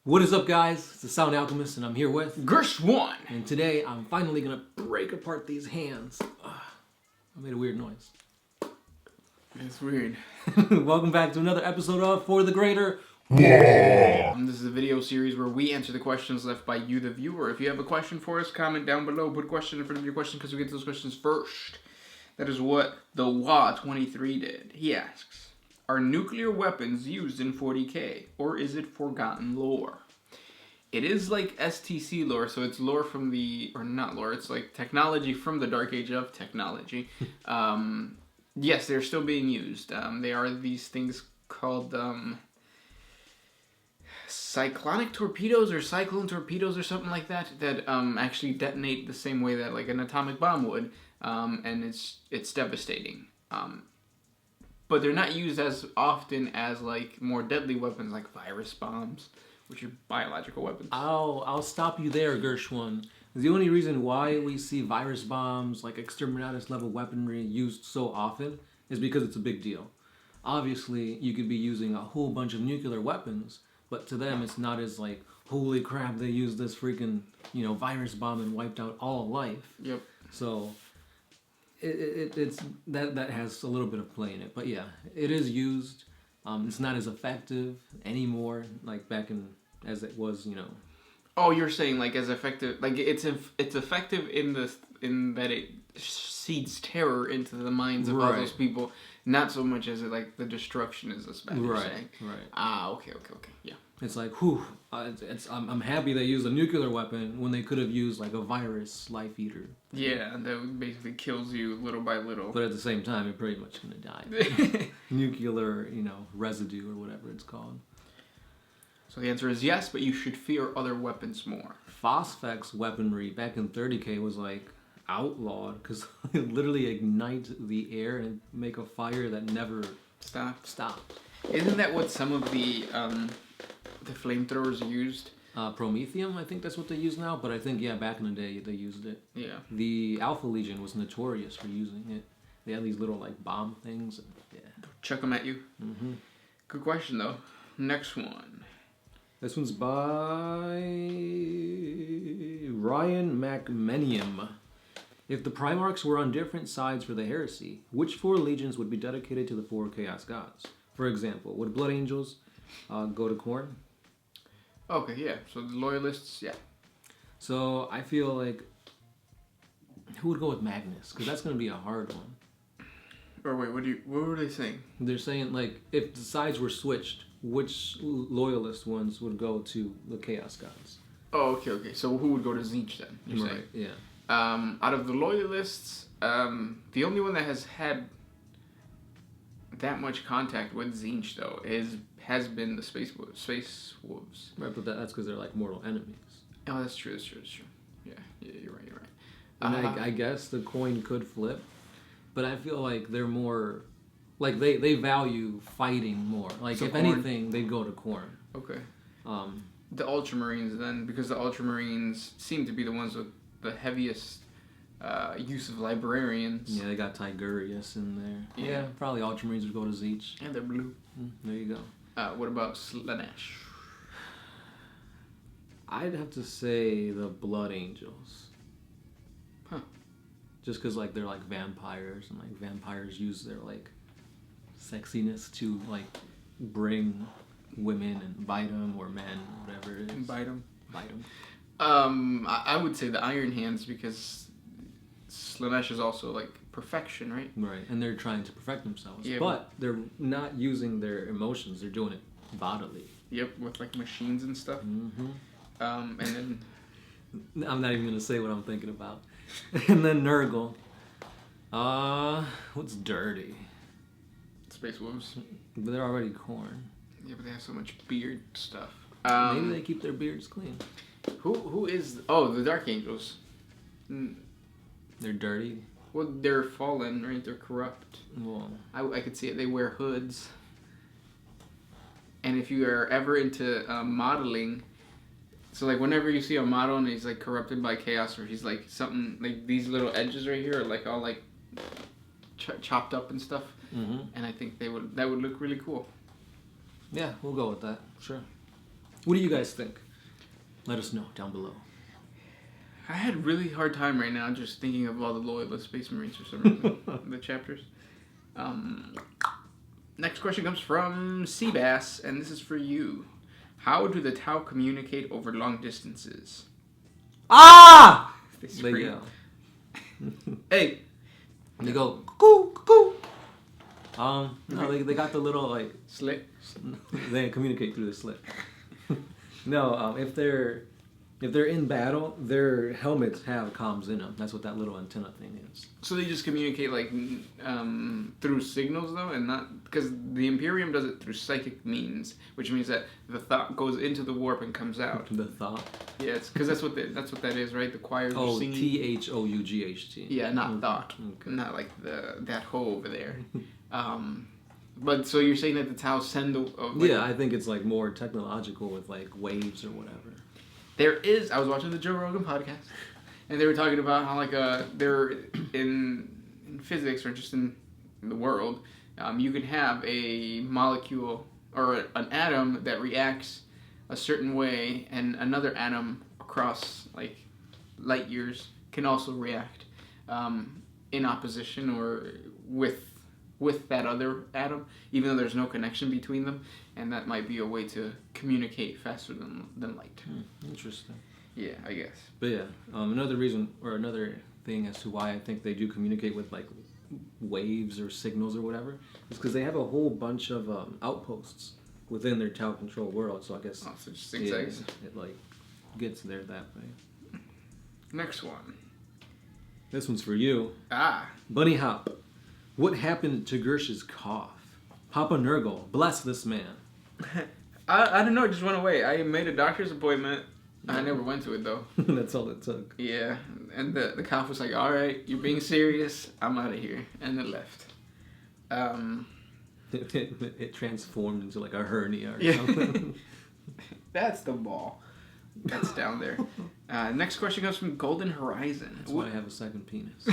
What is up, guys? It's the Sound Alchemist, and I'm here with Gershwin. And today, I'm finally gonna break apart these hands. I made a weird noise. It's weird. Welcome back to another episode of For the Greater. This is a video series where we answer the questions left by you, the viewer. If you have a question for us, comment down below. Put a question in front of your question because we get to those questions first. That is what the Waaagh 23 did. He asks, are nuclear weapons used in 40K, or is it forgotten lore? It is like STC lore, so it's lore from the, or not lore, it's like technology from the Dark Age of technology. Yes, they're still being used. They are these things called cyclonic torpedoes or cyclone torpedoes or something like that, that actually detonate the same way that like an atomic bomb would, and it's devastating. But they're not used as often as like more deadly weapons like virus bombs, which are biological weapons. I'll stop you there, Gershwin. The only reason why we see virus bombs, like exterminatus level weaponry, used so often is because it's a big deal. Obviously, you could be using a whole bunch of nuclear weapons, but to them it's not as like, holy crap, they used this freaking, virus bomb and wiped out all life. Yep. So it's that has a little bit of play in it. But yeah, it is used. It's not as effective anymore, like back in as it was, Oh, you're saying like as effective, like it's effective in that it seeds terror into the minds of all those people, not so much as it like the destruction is as bad. You're saying. Right. Okay. Yeah. It's like, I'm happy they used a nuclear weapon when they could have used like a virus life eater. Yeah, that basically kills you little by little. But at the same time, you're pretty much gonna die. Nuclear, residue or whatever it's called. So the answer is yes, but you should fear other weapons more. Phosphex weaponry back in 30K was like outlawed because it literally ignite the air and make a fire that never stopped. Isn't that what some of the flamethrowers used? Promethium, I think that's what they use now, but I think, back in the day they used it. Yeah. The Alpha Legion was notorious for using it. They had these little like bomb things. And, Chuck them at you. Mm-hmm. Good question though. Next one. This one's by Ryan MacMenium. If the primarchs were on different sides for the heresy, which 4 legions would be dedicated to the 4 chaos gods? For example, would Blood Angels go to Khorne? Okay, yeah. So the loyalists, yeah. So I feel like who would go with Magnus? Because that's going to be a hard one. Or wait, what were they saying? They're saying like if the sides were switched, which loyalist ones would go to the chaos gods? Oh, okay. So who would go to Tzeentch then? You're saying? Yeah. Out of the loyalists, the only one that has had that much contact with Tzeentch though has been the space wolves. Right, but that's because they're like mortal enemies. Oh, that's true. Yeah, you're right. And I guess the coin could flip, but I feel like they're more, like they value fighting more. Like so if Khorne, anything, they'd go to Khorne. Okay. The Ultramarines then, because the Ultramarines seem to be the ones with the heaviest use of librarians. Yeah, they got Tigurius in there. Yeah, probably Ultramarines would go to Tzeentch. And they're blue. There you go. What about Slaanesh? I'd have to say the Blood Angels. Huh. Just because like they're like vampires, and like vampires use their like sexiness to like bring women and bite them, or men, whatever it is. Bite them. I would say the Iron Hands, because Slaanesh is also like perfection, right? Right, and they're trying to perfect themselves, yeah, but they're not using their emotions; they're doing it bodily. Yep, with like machines and stuff. Mm-hmm. And then I'm not even gonna say what I'm thinking about. And then Nurgle. What's dirty? Space Wolves. But they're already Khorne. Yeah, but they have so much beard stuff. Maybe they keep their beards clean. Who is... the Dark Angels. They're dirty? Well, they're fallen, right? They're corrupt. Well, I could see it. They wear hoods. And if you are ever into modeling... So, like, whenever you see a model and he's, like, corrupted by chaos, or he's, like, something... Like, these little edges right here are, like, all, like, chopped up and stuff. Mm-hmm. And I think that would look really cool. Yeah, we'll go with that. Sure. What do you guys think? Let us know down below. I had a really hard time right now just thinking of all the loyalist Space Marines for some reason. The chapters. Next question comes from Seabass, and this is for you. How do the Tau communicate over long distances? Ah! They They scream. yell. Hey! They go, cuckoo, cuckoo. No, they got the little, like, Slick. they communicate through the slit. No, if they're in battle, their helmets have comms in them. That's what that little antenna thing is. So they just communicate like through signals though, and not because the Imperium does it through psychic means, which means that the thought goes into the warp and comes out. The thought. Yeah, it's because that's what that is, right? The choirs are Oh, singing. THOUGHT. Yeah, not thought, Okay. not like that hoe over there. But so you're saying that the Tau send the Yeah, I think it's like more technological with like waves or whatever. I was watching the Joe Rogan podcast, and they were talking about how like they're in physics or just in the world, you can have a molecule or an atom that reacts a certain way, and another atom across like light years can also react in opposition or with that other atom, even though there's no connection between them, and that might be a way to communicate faster than light. Interesting. Yeah, I guess. But yeah, another reason or another thing as to why I think they do communicate with like waves or signals or whatever is because they have a whole bunch of outposts within their Tau control world. So I guess Oh, so just zigzags. it like gets there that way. Next one. This one's for you, Ah, Bunny Hop. What happened to Gersh's cough? Papa Nurgle, bless this man. I don't know. It just went away. I made a doctor's appointment. I never went to it though. That's all it took. Yeah, and the cop was like, "All right, you're being serious. I'm out of here," and then left. It transformed into like a hernia or Yeah. something. That's the ball. That's down there. Next question comes from Golden Horizon. That's why I have a second penis.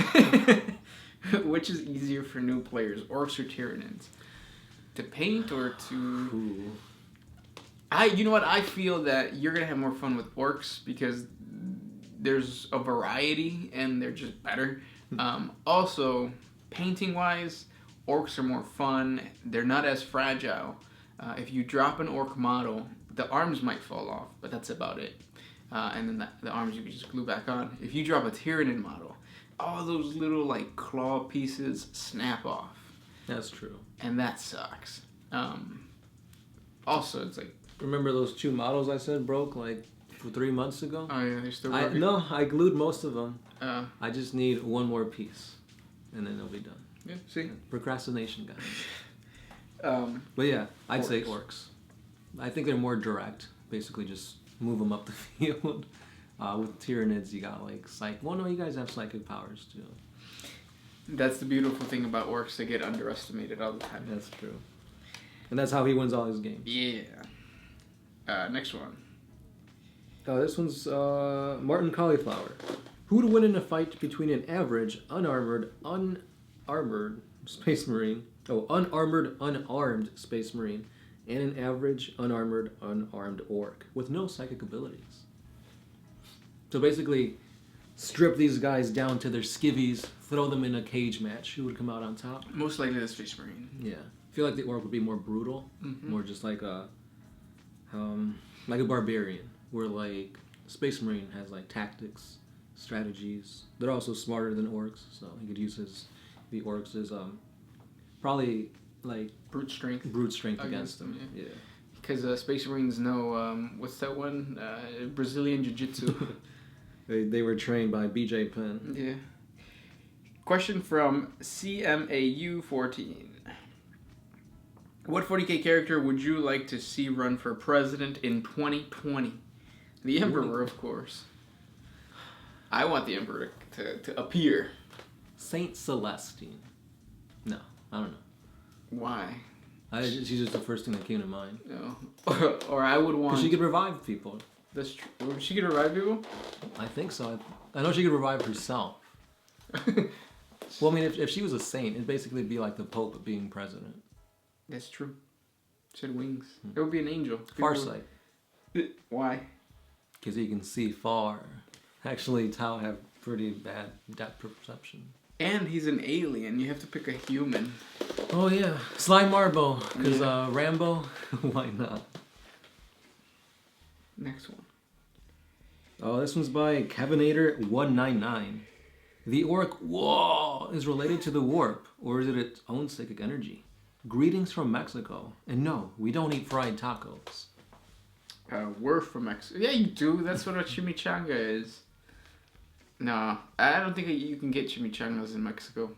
Which is easier for new players, Orks or Tyranids? To paint or to... Ooh. You know what? I feel that you're going to have more fun with Orks because there's a variety and they're just better. Also, painting-wise, Orks are more fun. They're not as fragile. If you drop an Ork model, the arms might fall off, but that's about it. And then the arms you can just glue back on. If you drop a Tyranid model, all those little like claw pieces snap off. That's true. And that sucks. Also, it's like... Remember those two models I said broke like 3 months ago? Oh yeah, they're still I working. I glued most of them. I I just need one more piece, and then they'll be done. yeah, see? Procrastination, guys. But yeah, I'd say Orks. I think they're more direct. Basically, just move them up the field. With Tyranids, you got like psych. Well, no, you guys have psychic powers too. That's the beautiful thing about Orks. They get underestimated all the time. That's true. And that's how he wins all his games. Yeah. Next one. This one's Martin Cauliflower. Who would win in a fight between an average, unarmored Space Marine, unarmed Space Marine, and an average, unarmed Ork with no psychic abilities? So basically, strip these guys down to their skivvies, throw them in a cage match. Who would come out on top? Most likely the Space Marine. Yeah. I feel like the Ork would be more brutal, more just like a barbarian, where like Space Marine has like tactics, strategies. They're also smarter than Orks, so he could use the Orks as probably like Brute strength. against them. Yeah. Because Space Marines know, what's that one? Brazilian Jiu-Jitsu. They were trained by BJ Penn. Yeah. Question from CMAU14. What 40K character would you like to see run for president in 2020? The Emperor, of course. I want the Emperor to appear. Saint Celestine. No, I don't know. Why? She's just the first thing that came to mind. No. Or I would want... Because she could revive people. That's true. She could revive people? I think so. I know she could revive herself. Well, I mean, if she was a saint, it'd basically be like the Pope being president. That's true. She had wings. It would be an angel. Farsight. Why? Because he can see far. Actually, Tau have pretty bad depth perception. And he's an alien. You have to pick a human. Oh yeah, Sly Marbo. Because Rambo, why not? Next one. Oh, this one's by Kevinator199. The Ork Waaagh is related to the warp, or is it its own psychic energy? Greetings from Mexico. And no, we don't eat fried tacos. We're from Mexico. Yeah, you do. That's what a chimichanga is. No, I don't think you can get chimichangas in Mexico.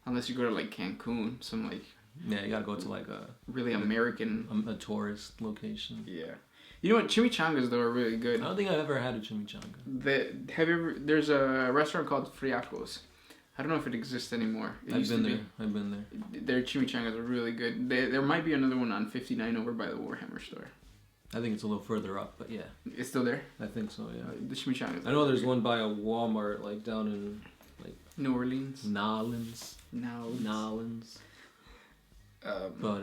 Unless you go to, like, Cancun. Some, like... Yeah, you gotta go to, like, a... really American... A tourist location. Yeah. You know what? Chimichangas, though, are really good. I don't think I've ever had a chimichanga. There's a restaurant called Friacos. I don't know if it exists anymore. I've been there. Their chimichangas are really good. There might be another one on 59 over by the Warhammer store. I think it's a little further up, but yeah. It's still there? I think so, yeah. The chimichangas. I know there's one by a Walmart, like, down in, like... New Orleans? Nolans. But,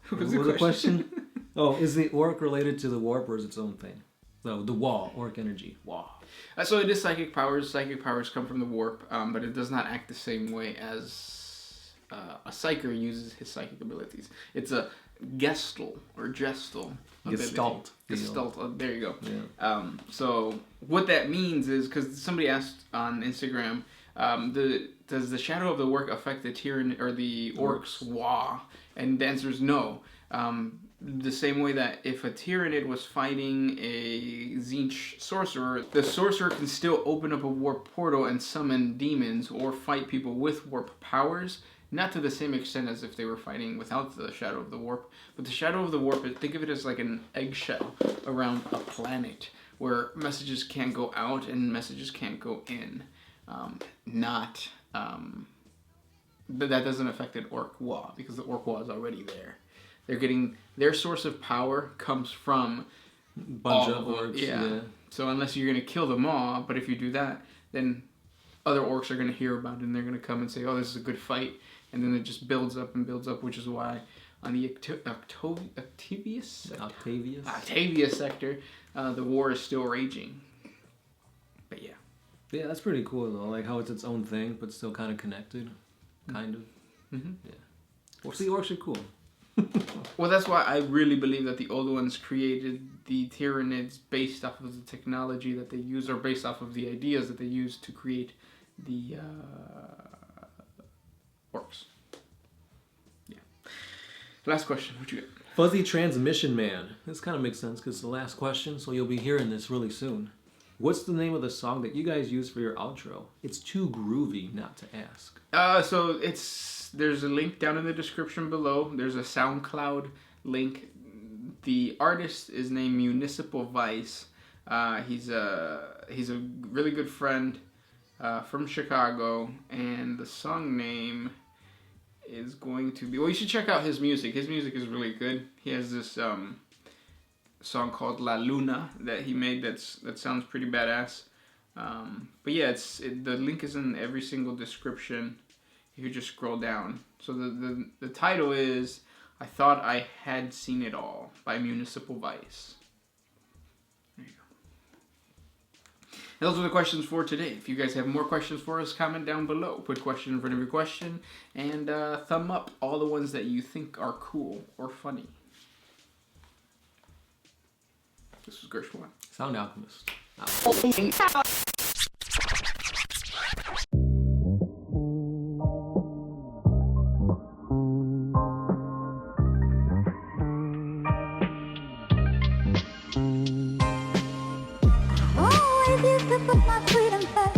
what was the question? Oh, is the Ork related to the warp or is it its own thing? No, the Waaagh, Ork energy. Waaagh. So it is psychic powers. Psychic powers come from the warp, but it does not act the same way as a psyker uses his psychic abilities. It's a gestal or gestal ability. Gestalt. There you go. Yeah. So what that means is, because somebody asked on Instagram, does the shadow of the work affect the Tyranid or the Orks Waaagh? And the answer is no. The same way that if a Tyranid was fighting a Tzeentch sorcerer, the sorcerer can still open up a warp portal and summon demons or fight people with warp powers. Not to the same extent as if they were fighting without the Shadow of the Warp. But the Shadow of the Warp, think of it as like an eggshell around a planet where messages can't go out and messages can't go in. But that doesn't affect an Ork Waaagh because the Ork Waaagh is already there. They're getting their source of power comes from bunch of orcs. Yeah. So unless you're gonna kill them all, but if you do that, then other orcs are gonna hear about it and they're gonna come and say, "Oh, this is a good fight," and then it just builds up and builds up, which is why on the Octavius sector, the war is still raging. But yeah. Yeah, that's pretty cool though. Like how it's its own thing, but still kind of connected. Kind of. Mm-hmm. Yeah. Well, see, orcs are cool. Well, that's why I really believe that the old ones created the Tyranids based off of the technology that they use, or based off of the ideas that they used to create the Orks. Yeah. Last question. What you got? Fuzzy Transmission Man. This kind of makes sense because it's the last question, so you'll be hearing this really soon. What's the name of the song that you guys use for your outro? It's too groovy not to ask. So there's a link down in the description below. There's a SoundCloud link. The artist is named Municipal Vice. He's a really good friend from Chicago, and the song name is going to be... Well, you should check out his music. His music is really good. He has this song called La Luna that he made that sounds pretty badass. But yeah, the link is in every single description if you just scroll down. So the title is I Thought I Had Seen It All by Municipal Vice. There you go. And those are the questions for today. If you guys have more questions for us, comment down below. Put question in front of your question and thumb up all the ones that you think are cool or funny. This is Gershwin. Sound Alchemist. Oh, if you took my freedom back.